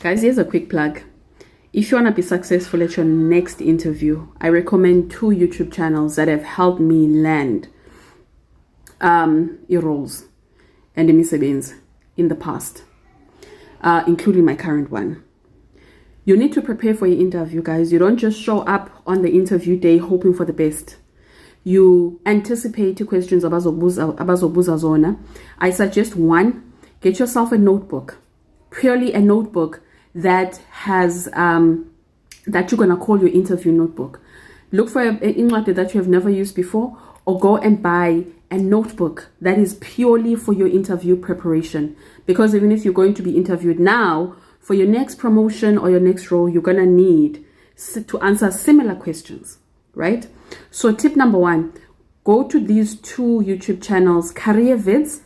Guys, here's a quick plug. If you want to be successful at your next interview, I recommend 2 YouTube channels that have helped me land roles and imisebenzi in the past, including my current one. You need to prepare for your interview, guys. You don't just show up on the interview day hoping for the best. You anticipate questions abazobuza zona. I suggest 1, get yourself a notebook, purely a notebook that has that you're gonna call your interview notebook. Look for an incwadi that you have never used before, or go and buy a notebook that is purely for your interview preparation. Because even if you're going to be interviewed now, for your next promotion or your next role, you're gonna need to answer similar questions, right? So tip number 1, go to these 2 YouTube channels, Career Vids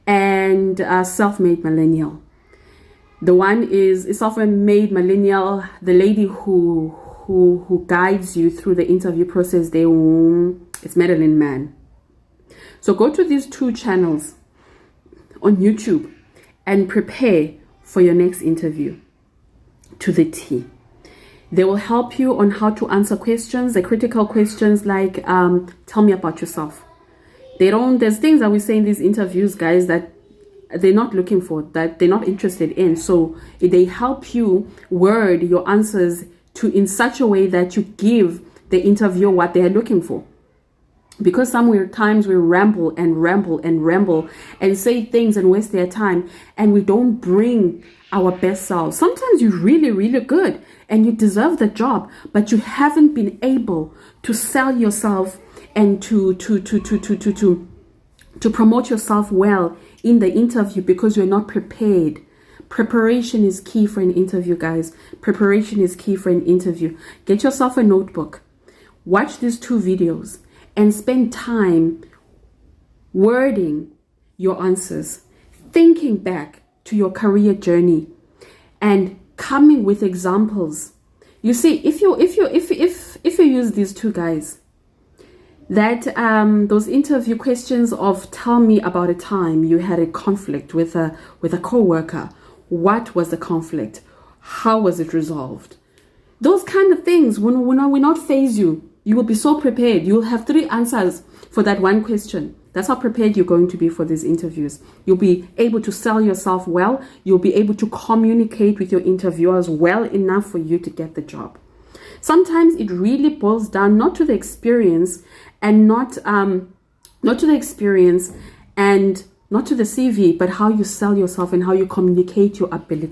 and Self-Made Millennial. The one is Self-Made Millennial, the lady who guides you through the interview process. It's Madeline Mann. So go to these 2 channels on YouTube and prepare for your next interview to the T. They will help you on how to answer questions, the critical questions like, tell me about yourself. There's things that we say in these interviews, guys, that they're not looking for, that they're not interested in. So they help you word your answers in such a way that you give the interviewer what they are looking for. Because sometimes we ramble and say things and waste their time, and we don't bring our best selves. Sometimes you're really, really good and you deserve the job, but you haven't been able to sell yourself and to promote yourself well in the interview because you're not prepared. Preparation is key for an interview, guys. Preparation is key for an interview. Get yourself a notebook. Watch these 2 videos and spend time wording your answers, thinking back to your career journey and coming with examples. You see, if you use these 2 guys, that those interview questions of tell me about a time you had a conflict with a co-worker. What was the conflict? How was it resolved? Those kind of things will not faze you. You will be so prepared. You will have 3 answers for that one question. That's how prepared you're going to be for these interviews. You'll be able to sell yourself well. You'll be able to communicate with your interviewers well enough for you to get the job. Sometimes it really boils down not to the experience and not to the experience and not to the CV, but how you sell yourself and how you communicate your ability.